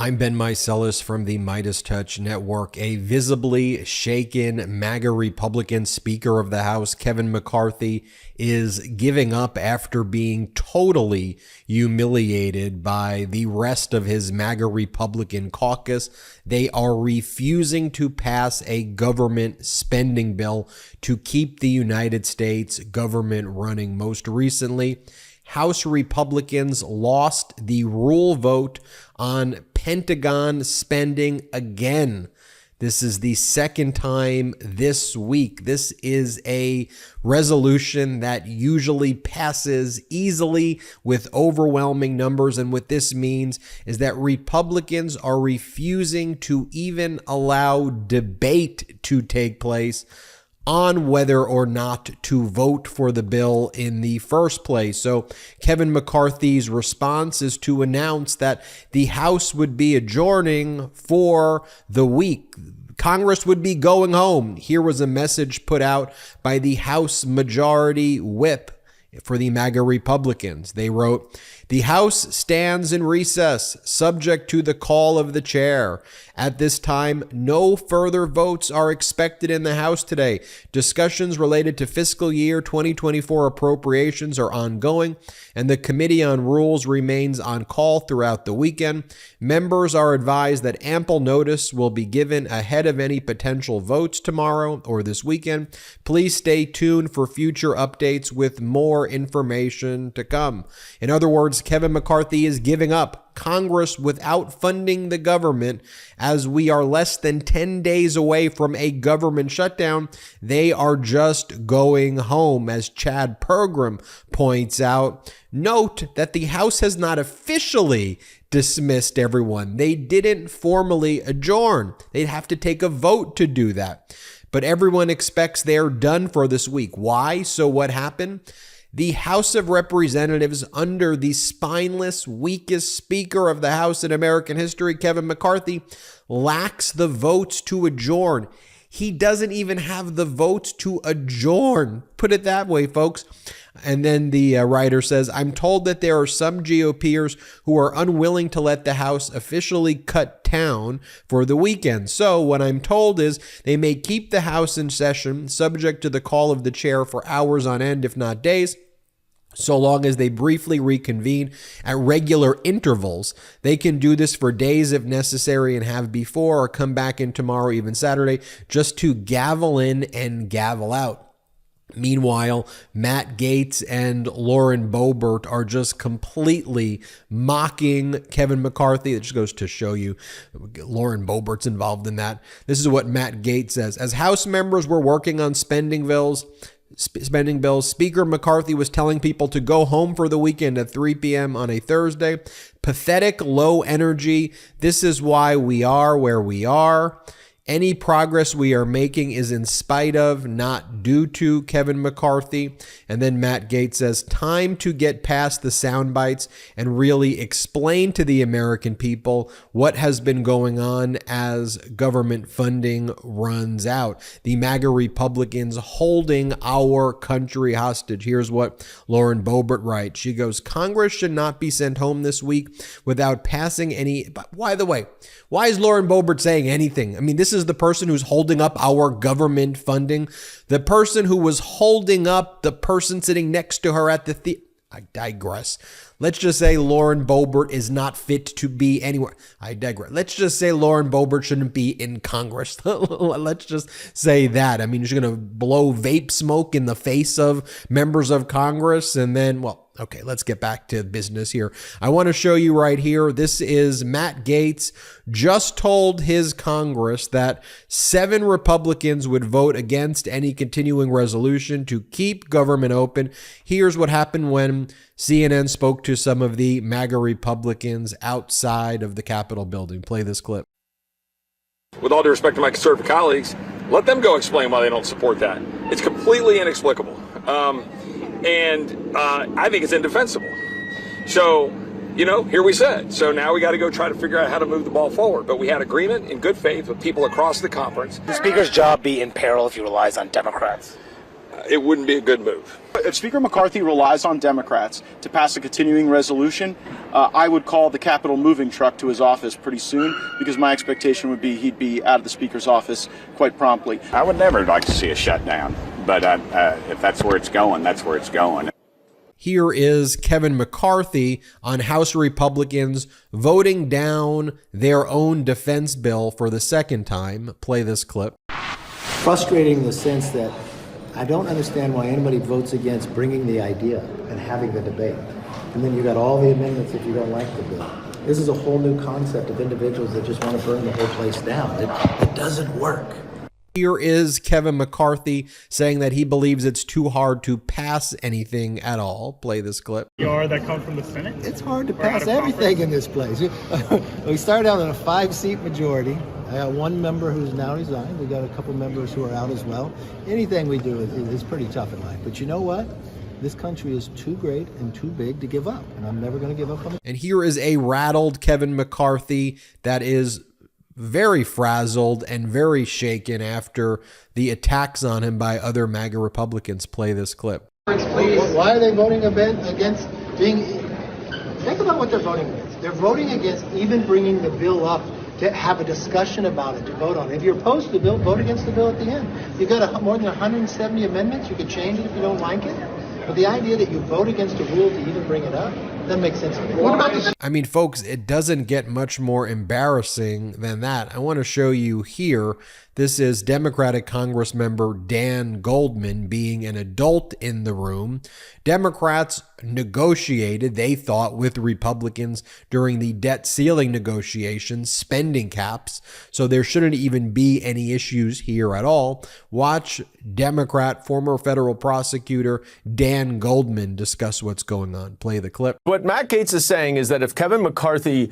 I'm Ben Meiselas from the MeidasTouch Network. A visibly shaken MAGA Republican Speaker of the House, Kevin McCarthy, is giving up after being totally humiliated by the rest of his MAGA Republican caucus. They are refusing to pass a government spending bill to keep the United States government running. Most recently, House Republicans lost the rule vote on Pentagon spending again. This is the second time this week. This is a resolution that usually passes easily with overwhelming numbers. And what this means is that Republicans are refusing to even allow debate to take place on whether or not to vote for the bill in the first place. So Kevin McCarthy's response is to announce that the House would be adjourning for the week. Congress would be going home. Here was a message put out by the House Majority Whip for the MAGA Republicans. They wrote, "The House stands in recess, subject to the call of the chair. At this time, no further votes are expected in the House today. Discussions related to fiscal year 2024 appropriations are ongoing, and the Committee on Rules remains on call throughout the weekend. Members are advised that ample notice will be given ahead of any potential votes tomorrow or this weekend. Please stay tuned for future updates with more information to come." In other words, Kevin McCarthy is giving up Congress without funding the government. As we are less than 10 days away from a government shutdown, they are just going home. As Chad Pergram points out, note that the House has not officially dismissed everyone. They didn't formally adjourn. They'd have to take a vote to do that. But everyone expects they're done for this week. Why? So what happened? The House of Representatives, under the spineless, weakest Speaker of the House in American history, Kevin McCarthy, lacks the votes to adjourn. He doesn't even have the votes to adjourn. Put it that way, folks. And then the writer says, "I'm told that there are some GOPers who are unwilling to let the House officially cut down for the weekend. So what I'm told is they may keep the House in session, subject to the call of the chair, for hours on end, if not days. So long as they briefly reconvene at regular intervals. They can do this for days if necessary and have before, or come back in tomorrow, even Saturday, just to gavel in and gavel out." Meanwhile, Matt Gaetz and Lauren Boebert are just completely mocking Kevin McCarthy. It just goes to show you Lauren Boebert's involved in that. This is what Matt Gaetz says. "As House members were working on spending bills, Speaker McCarthy was telling people to go home for the weekend at 3 p.m. on a Thursday. Pathetic, low energy. This is why we are where we are. Any progress we are making is in spite of, not due to, Kevin McCarthy." And then Matt Gaetz says, "Time to get past the sound bites and really explain to the American people what has been going on as government funding runs out. The MAGA Republicans holding our country hostage." Here's what Lauren Boebert writes. She goes, "Congress should not be sent home this week without passing any..." But by the way, why is Lauren Boebert saying anything? I mean, this is the person who's holding up our government funding. The person who was holding up the person sitting next to her at the theater. I digress. Let's just say Lauren Boebert is not fit to be anywhere. I digress. Let's just say Lauren Boebert shouldn't be in Congress. Let's just say that. I mean, she's going to blow vape smoke in the face of members of Congress. And then, well, okay, let's get back to business here. I want to show you right here. This is Matt Gaetz just told his Congress that 7 Republicans would vote against any continuing resolution to keep government open. Here's what happened when CNN spoke to some of the MAGA Republicans outside of the Capitol building. Play this clip. With all due respect to my conservative colleagues, let them go explain why they don't support that. It's completely inexplicable. And I think it's indefensible. So, you know, here we sit. So now we got to go try to figure out how to move the ball forward. But we had agreement in good faith with people across the conference. The Speaker's job be in peril if he relies on Democrats? it wouldn't be a good move. If Speaker McCarthy relies on Democrats to pass a continuing resolution, I would call the Capitol moving truck to his office pretty soon, because my expectation would be he'd be out of the Speaker's office quite promptly. I would never like to see a shutdown, but if that's where it's going, that's where it's going. Here is Kevin McCarthy on House Republicans voting down their own defense bill for the second time. Play this clip. Frustrating in the sense that I don't understand why anybody votes against bringing the idea and having the debate. And then you got all the amendments if you don't like the bill. This is a whole new concept of individuals that just want to burn the whole place down. It doesn't work. Here is Kevin McCarthy saying that he believes it's too hard to pass anything at all. Play this clip. That come from the Senate? It's hard to pass everything in this place. We started out in a 5-seat majority. I got one member who's now resigned. We got a couple members who are out as well. Anything we do is pretty tough in life. But you know what? This country is too great and too big to give up. And I'm never going to give up on it. And here is a rattled Kevin McCarthy that is very frazzled and very shaken after the attacks on him by other MAGA Republicans. Play this clip. Why are they voting against being... Think about what they're voting against. They're voting against even bringing the bill up to have a discussion about it, to vote on it. If you're opposed to the bill, vote against the bill at the end. You've got more than 170 amendments. You could change it if you don't like it. But the idea that you vote against a rule to even bring it up, that makes sense to me. What about this? I mean, folks, it doesn't get much more embarrassing than that. I want to show you here. This is Democratic Congressmember Dan Goldman being an adult in the room. Democrats negotiated, they thought, with Republicans during the debt ceiling negotiations, spending caps, so there shouldn't even be any issues here at all. Watch Democrat, former federal prosecutor Dan Goldman discuss what's going on. Play the clip. What Matt Gaetz is saying is that if Kevin McCarthy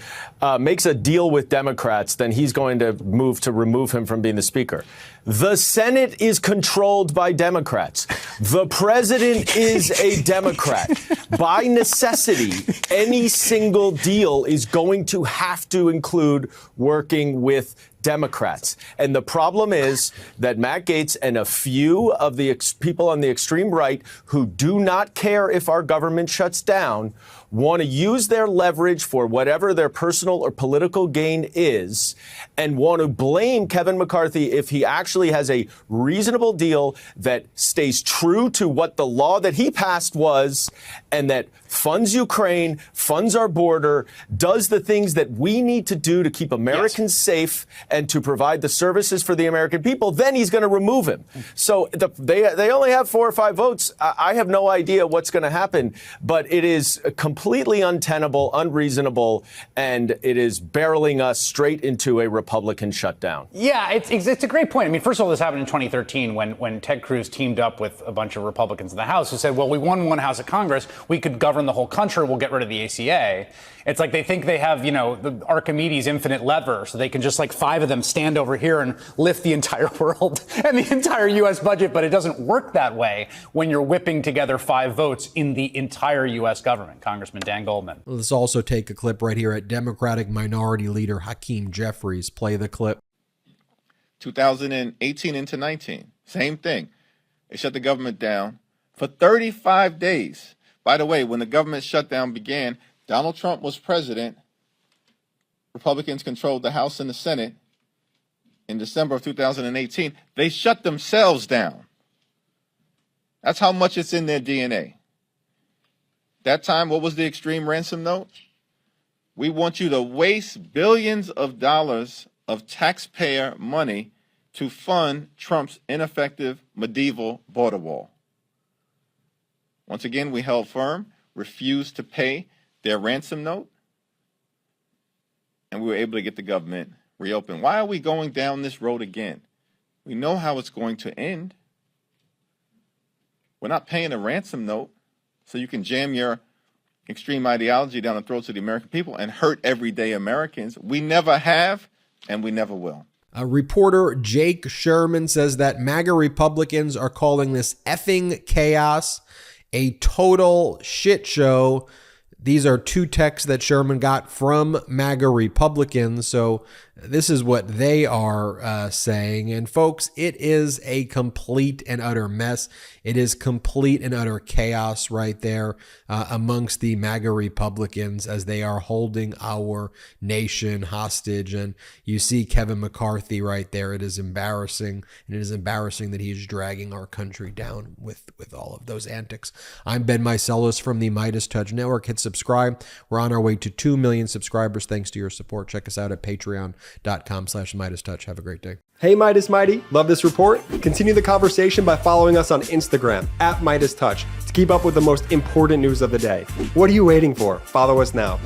makes a deal with Democrats, then he's going to move to remove him from being the speaker. The Senate is controlled by Democrats. The president is a Democrat. By necessity, any single deal is going to have to include working with Democrats. And the problem is that Matt Gaetz and a few of the people on the extreme right who do not care if our government shuts down want to use their leverage for whatever their personal or political gain is and want to blame Kevin McCarthy if he actually has a reasonable deal that stays true to what the law that he passed was and that funds Ukraine, funds our border, does the things that we need to do to keep Americans safe and to provide the services for the American people, then he's going to remove him. So they only have 4 or 5 votes. I have no idea what's going to happen, but it is completely untenable, unreasonable, and it is barreling us straight into a Republican shutdown. Yeah, it's a great point. I mean, first of all, this happened in 2013 when Ted Cruz teamed up with a bunch of Republicans in the House who said, well, we won one house of Congress, we could govern the whole country, we'll get rid of the ACA. It's like they think they have, the Archimedes infinite lever, so they can just 5 of them stand over here and lift the entire world and the entire U.S. budget. But it doesn't work that way when you're whipping together 5 votes in the entire U.S. government. Congressman Dan Goldman. Let's also take a clip right here at Democratic Minority Leader Hakeem Jeffries. Play the clip. 2018 into 19, same thing. They shut the government down for 35 days. By the way, when the government shutdown began, Donald Trump was president. Republicans controlled the House and the Senate. In December of 2018, they shut themselves down. That's how much it's in their DNA. That time, what was the extreme ransom note? We want you to waste billions of dollars of taxpayer money to fund Trump's ineffective medieval border wall. Once again, we held firm, refused to pay their ransom note, and we were able to get the government reopened. Why are we going down this road again? We know how it's going to end. We're not paying a ransom note so you can jam your extreme ideology down the throats of the American people and hurt everyday Americans. We never have, and we never will. Reporter Jake Sherman says that MAGA Republicans are calling this effing chaos, a total shit show. These are two texts that Sherman got from MAGA Republicans, so this is what they are saying. And folks, it is a complete and utter mess. It is complete and utter chaos right there amongst the MAGA Republicans as they are holding our nation hostage. And you see Kevin McCarthy right there. It is embarrassing, and it is embarrassing that he's dragging our country down with all of those antics. I'm Ben Meiselas from the MeidasTouch Network. Hit subscribe. We're on our way to 2 million subscribers thanks to your support. Check us out at patreon.com/MeidasTouch. Have a great day. Hey Meidas Mighty, love this report? Continue the conversation by following us on Instagram at MeidasTouch to keep up with the most important news of the day. What are you waiting for? Follow us now.